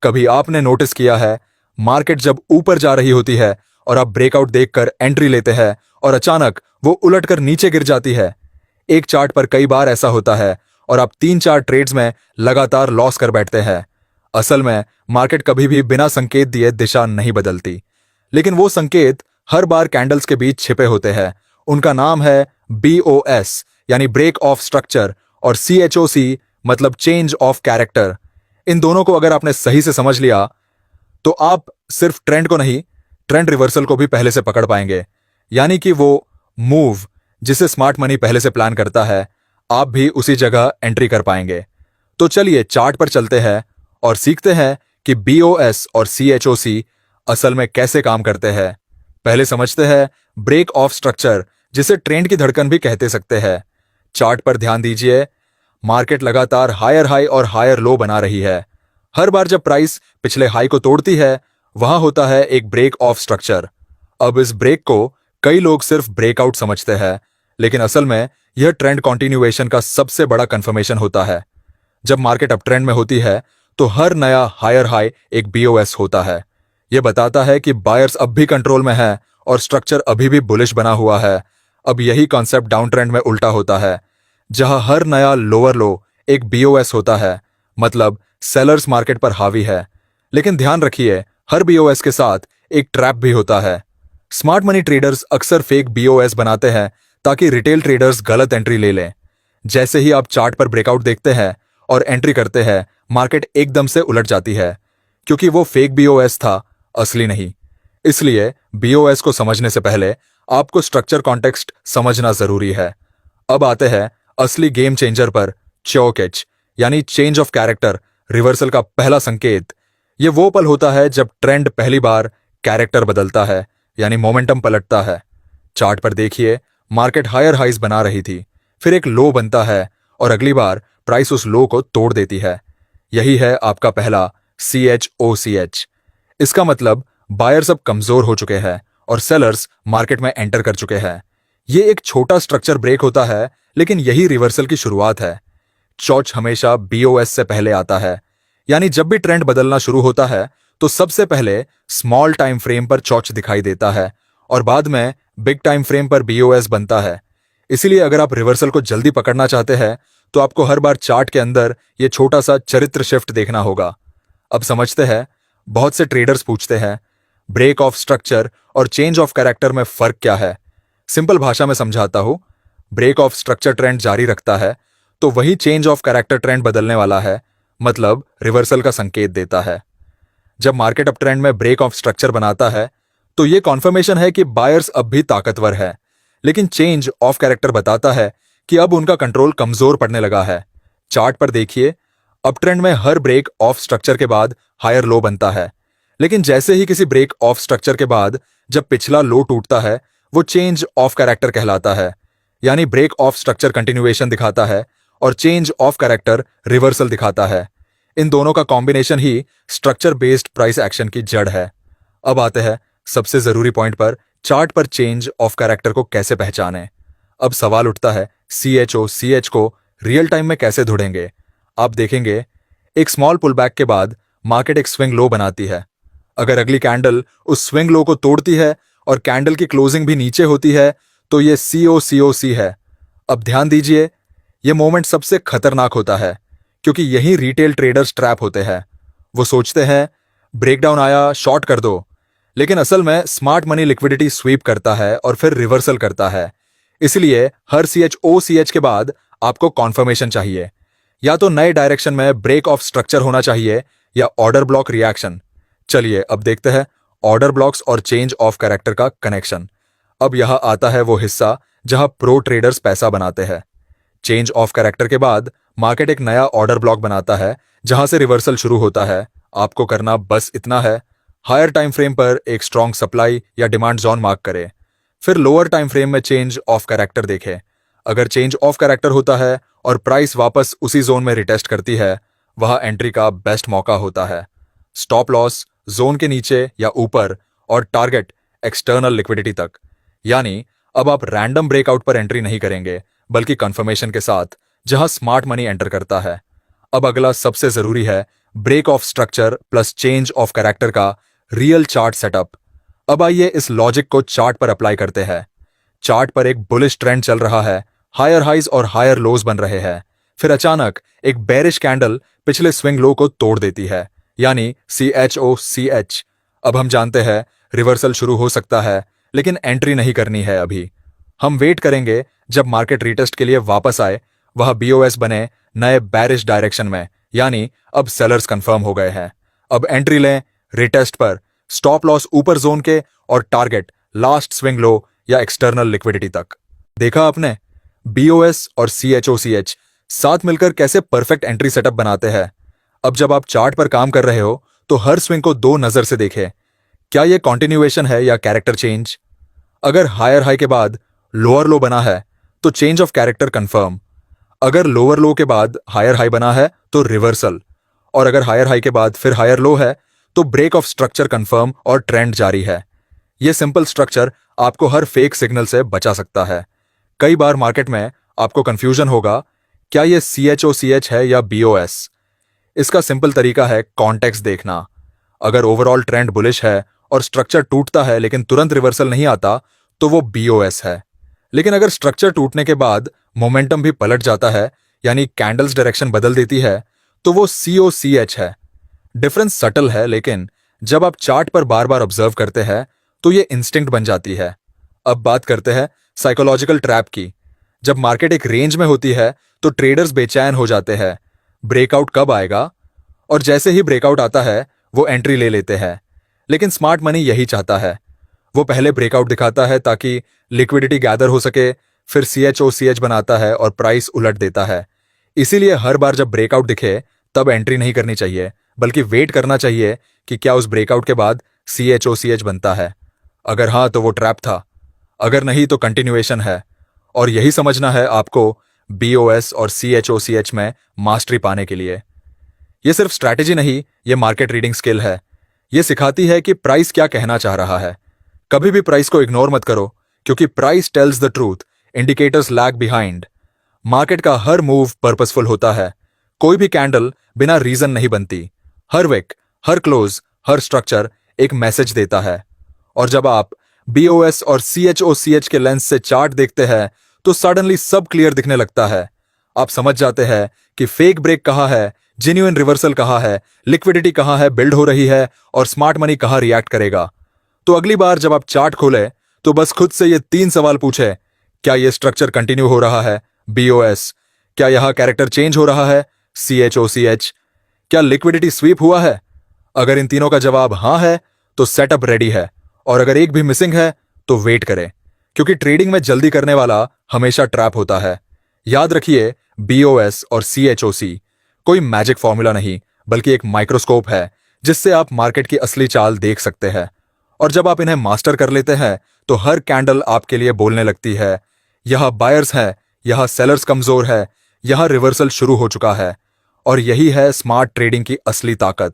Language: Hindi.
कभी आपने नोटिस किया है, मार्केट जब ऊपर जा रही होती है और आप ब्रेकआउट देखकर एंट्री लेते हैं और अचानक वो उलटकर नीचे गिर जाती है। एक चार्ट पर कई बार ऐसा होता है और आप 3-4 ट्रेड्स में लगातार लॉस कर बैठते हैं। असल में मार्केट कभी भी बिना संकेत दिए दिशा नहीं बदलती, लेकिन वो संकेत हर बार कैंडल्स के बीच छिपे होते हैं। उनका नाम है BOS यानी ब्रेक ऑफ स्ट्रक्चर और CHOC मतलब चेंज ऑफ कैरेक्टर। इन दोनों को अगर आपने सही से समझ लिया तो आप सिर्फ ट्रेंड को नहीं, ट्रेंड रिवर्सल को भी पहले से पकड़ पाएंगे। यानी कि वो मूव जिसे स्मार्ट मनी पहले से प्लान करता है, आप भी उसी जगह एंट्री कर पाएंगे। तो चलिए चार्ट पर चलते हैं और सीखते हैं कि BOS और CHOC असल में कैसे काम करते हैं। पहले समझते हैं ब्रेक ऑफ स्ट्रक्चर, जिसे ट्रेंड की धड़कन भी कहते सकते हैं। चार्ट पर ध्यान दीजिए, मार्केट लगातार हायर हाई और हायर लो बना रही है। हर बार जब प्राइस पिछले हाई को तोड़ती है, वहां होता है एक ब्रेक ऑफ स्ट्रक्चर। अब इस ब्रेक को कई लोग सिर्फ ब्रेकआउट समझते हैं, लेकिन असल में यह ट्रेंड कंटिन्यूएशन का सबसे बड़ा कंफर्मेशन होता है। जब मार्केट अप ट्रेंड में होती है तो हर नया हायर हाई एक BOS होता है। यह बताता है कि बायर्स अब भी कंट्रोल में है और स्ट्रक्चर अभी भी बुलिश बना हुआ है। अब यही कॉन्सेप्ट डाउन ट्रेंड में उल्टा होता है, जहां हर नया लोअर लो एक BOS होता है, मतलब सेलर्स मार्केट पर हावी है। लेकिन ध्यान रखिए, हर BOS के साथ एक ट्रैप भी होता है। स्मार्ट मनी ट्रेडर्स अक्सर फेक BOS बनाते हैं ताकि रिटेल ट्रेडर्स गलत एंट्री ले लें। जैसे ही आप चार्ट पर ब्रेकआउट देखते हैं और एंट्री करते हैं, मार्केट एकदम से उलट जाती है, क्योंकि वो फेक BOS था, असली नहीं। इसलिए BOS को समझने से पहले आपको स्ट्रक्चर कॉन्टेक्स्ट समझना जरूरी है। अब आते हैं असली गेम चेंजर पर, चौकेच यानी चेंज ऑफ कैरेक्टर, रिवर्सल का पहला संकेत। ये वो पल होता है जब ट्रेंड पहली बार कैरेक्टर बदलता है, यानी मोमेंटम पलटता है। चार्ट पर देखिए, मार्केट हायर हाइज बना रही थी, फिर एक लो बनता है और अगली बार प्राइस उस लो को तोड़ देती है। यही है आपका पहला CHOCH। इसका मतलब बायर्स अब कमजोर हो चुके हैं और सेलर्स मार्केट में एंटर कर चुके हैं। ये एक छोटा स्ट्रक्चर ब्रेक होता है, लेकिन यही रिवर्सल की शुरुआत है। चौच हमेशा BOS से पहले आता है, यानी जब भी ट्रेंड बदलना शुरू होता है तो सबसे पहले स्मॉल टाइम फ्रेम पर चौच दिखाई देता है और बाद में बिग टाइम फ्रेम पर BOS बनता है। इसीलिए अगर आप रिवर्सल को जल्दी पकड़ना चाहते हैं तो आपको हर बार चार्ट के अंदर यह छोटा सा चरित्र शिफ्ट देखना होगा। अब समझते हैं, बहुत से ट्रेडर्स पूछते हैं ब्रेक ऑफ स्ट्रक्चर और चेंज ऑफ कैरेक्टर में फर्क क्या है। सिंपल भाषा में समझाता हूं, ब्रेक ऑफ स्ट्रक्चर ट्रेंड जारी रखता है तो वही चेंज ऑफ कैरेक्टर ट्रेंड बदलने वाला है, मतलब रिवर्सल का संकेत देता है। जब मार्केट अप ट्रेंड में ब्रेक ऑफ स्ट्रक्चर बनाता है तो यह कॉन्फर्मेशन है कि बायर्स अब भी ताकतवर है, लेकिन चेंज ऑफ कैरेक्टर बताता है कि अब उनका कंट्रोल कमजोर पड़ने लगा है। चार्ट पर देखिए, अप ट्रेंड में हर ब्रेक ऑफ स्ट्रक्चर के बाद हायर लो बनता है, लेकिन जैसे ही किसी ब्रेक ऑफ स्ट्रक्चर के बाद जब पिछला लो टूटता है, वो चेंज ऑफ कैरेक्टर कहलाता है। यानी ब्रेक ऑफ स्ट्रक्चर कंटिन्यूएशन दिखाता है और चेंज ऑफ कैरेक्टर रिवर्सल दिखाता है। इन दोनों का कॉम्बिनेशन ही स्ट्रक्चर बेस्ड प्राइस एक्शन की जड़ है। अब आते हैं सबसे जरूरी पॉइंट पर, चार्ट पर चेंज ऑफ कैरेक्टर को कैसे पहचानें। अब सवाल उठता है, CHOCH को रियल टाइम में कैसे ढूंढेंगे। आप देखेंगे, एक स्मॉल पुलबैक के बाद मार्केट एक स्विंग लो बनाती है। अगर अगली कैंडल उस स्विंग लो को तोड़ती है और कैंडल की क्लोजिंग भी नीचे होती है तो ये COCOC है। अब ध्यान दीजिए, यह मोमेंट सबसे खतरनाक होता है, क्योंकि यही रिटेल ट्रेडर्स ट्रैप होते हैं। वो सोचते हैं ब्रेकडाउन आया, शॉर्ट कर दो, लेकिन असल में स्मार्ट मनी लिक्विडिटी स्वीप करता है और फिर रिवर्सल करता है। इसलिए हर CHOCH के बाद आपको कॉन्फर्मेशन चाहिए, या तो नए डायरेक्शन में ब्रेक ऑफ स्ट्रक्चर होना चाहिए या ऑर्डर ब्लॉक रिएक्शन। चलिए अब देखते हैं ऑर्डर ब्लॉक्स और चेंज ऑफ कैरेक्टर का कनेक्शन। अब यहां आता है वो हिस्सा जहां प्रो ट्रेडर्स पैसा बनाते हैं। चेंज ऑफ कैरेक्टर के बाद मार्केट एक नया ऑर्डर ब्लॉक बनाता है जहां से रिवर्सल शुरू होता है। आपको करना बस इतना है, हायर टाइम फ्रेम पर एक स्ट्रॉन्ग सप्लाई या डिमांड जोन मार्क करें, फिर लोअर टाइम फ्रेम में चेंज ऑफ कैरेक्टर देखें। अगर चेंज ऑफ कैरेक्टर होता है और प्राइस वापस उसी जोन में रिटेस्ट करती है, वह एंट्री का बेस्ट मौका होता है। स्टॉप लॉस जोन के नीचे या ऊपर और टारगेट एक्सटर्नल लिक्विडिटी तक। यानी अब आप रैंडम ब्रेकआउट पर एंट्री नहीं करेंगे, बल्कि कंफर्मेशन के साथ, जहां स्मार्ट मनी एंटर करता है। अब अगला सबसे जरूरी है break of structure plus change of character का रियल चार्ट सेटअप। अब आइए इस लॉजिक को चार्ट पर अप्लाई करते हैं। चार्ट पर एक बुलिश ट्रेंड चल रहा है, हायर हाइज और हायर लोज बन रहे हैं। फिर अचानक एक बेरिश कैंडल पिछले स्विंग लो को तोड़ देती है, यानी CHOCH। अब हम जानते हैं रिवर्सल शुरू हो सकता है, लेकिन एंट्री नहीं करनी है अभी। हम वेट करेंगे जब मार्केट रीटेस्ट के लिए वापस आए, वह BOS बने नए बैरिश डायरेक्शन में, यानी अब सेलर्स कंफर्म हो गए हैं। अब एंट्री लें रिटेस्ट पर, स्टॉप लॉस ऊपर जोन के और टारगेट लास्ट स्विंग लो या एक्सटर्नल लिक्विडिटी तक। देखा आपने, BOS और CHOCH साथ मिलकर कैसे परफेक्ट एंट्री सेटअप बनाते हैं। अब जब आप चार्ट पर काम कर रहे हो तो हर स्विंग को दो नजर से देखें। क्या यह कॉन्टिन्यूएशन है या कैरेक्टर चेंज? अगर हायर हाई के बाद लोअर लो बना है तो चेंज ऑफ कैरेक्टर कंफर्म। अगर लोअर लो के बाद हायर हाई बना है तो रिवर्सल। और अगर हायर हाई के बाद फिर हायर लो है तो ब्रेक ऑफ स्ट्रक्चर कंफर्म और ट्रेंड जारी है। यह सिंपल स्ट्रक्चर आपको हर फेक सिग्नल से बचा सकता है। कई बार मार्केट में आपको कंफ्यूजन होगा, क्या यह CHOCH है या BOS? इसका सिंपल तरीका है कॉन्टेक्स्ट देखना। अगर ओवरऑल ट्रेंड बुलिश है और स्ट्रक्चर टूटता है लेकिन तुरंत रिवर्सल नहीं आता तो वो BOS है। लेकिन अगर स्ट्रक्चर टूटने के बाद मोमेंटम भी पलट जाता है, यानी कैंडल्स डायरेक्शन बदल देती है, तो वो COCH है। डिफरेंस सटल है, लेकिन जब आप चार्ट पर बार बार ऑब्जर्व करते हैं तो ये इंस्टिंक्ट बन जाती है। अब बात करते हैं साइकोलॉजिकल ट्रैप की। जब मार्केट एक रेंज में होती है तो ट्रेडर्स बेचैन हो जाते हैं, ब्रेकआउट कब आएगा? और जैसे ही ब्रेकआउट आता है वो एंट्री ले लेते हैं। लेकिन स्मार्ट मनी यही चाहता है, वो पहले ब्रेकआउट दिखाता है ताकि लिक्विडिटी गैदर हो सके, फिर CHOCH बनाता है और प्राइस उलट देता है। इसीलिए हर बार जब ब्रेकआउट दिखे तब एंट्री नहीं करनी चाहिए, बल्कि वेट करना चाहिए कि क्या उस ब्रेकआउट के बाद CHOCH बनता है। अगर हाँ तो वो ट्रैप था, अगर नहीं तो कंटिन्यूएशन है। और यही समझना है आपको BOS और CHOCH में मास्टरी पाने के लिए। ये सिर्फ स्ट्रैटेजी नहीं, ये मार्केट रीडिंग स्किल है। ये सिखाती है कि प्राइस क्या कहना चाह रहा है। कभी भी प्राइस को इग्नोर मत करो, क्योंकि price tells the truth, indicators lag behind. Market का हर मूव पर्पसफुल होता है। कोई भी कैंडल बिना रीजन नहीं बनती। हर विक, हर क्लोज, हर स्ट्रक्चर एक मैसेज देता है। और जब आप BOS और CHOCH के लेंस से चार्ट देखते हैं तो सडनली सब क्लियर दिखने लगता है। आप समझ जाते हैं कि फेक ब्रेक कहाँ है, जेन्युइन रिवर्सल कहाँ है, लिक्विडिटी कहाँ है बिल्ड हो रही है, और स्मार्ट मनी कहाँ रिएक्ट करेगा। तो अगली बार जब आप चार्ट खोले तो बस खुद से ये 3 सवाल पूछे। क्या ये स्ट्रक्चर कंटिन्यू हो रहा है, BOS? क्या यहां कैरेक्टर चेंज हो रहा है, CHOCH? क्या लिक्विडिटी स्वीप हुआ है? अगर इन तीनों का जवाब हां है तो सेटअप रेडी है, और अगर एक भी मिसिंग है तो वेट करें, क्योंकि ट्रेडिंग में जल्दी करने वाला हमेशा ट्रैप होता है। याद रखिए, BOS और CHOC कोई मैजिक फॉर्मूला नहीं, बल्कि एक माइक्रोस्कोप है जिससे आप मार्केट की असली चाल देख सकते हैं। और जब आप इन्हें मास्टर कर लेते हैं तो हर कैंडल आपके लिए बोलने लगती है, यहां बायर्स है, यहां सेलर्स कमजोर है, यहां रिवर्सल शुरू हो चुका है। और यही है स्मार्ट ट्रेडिंग की असली ताकत।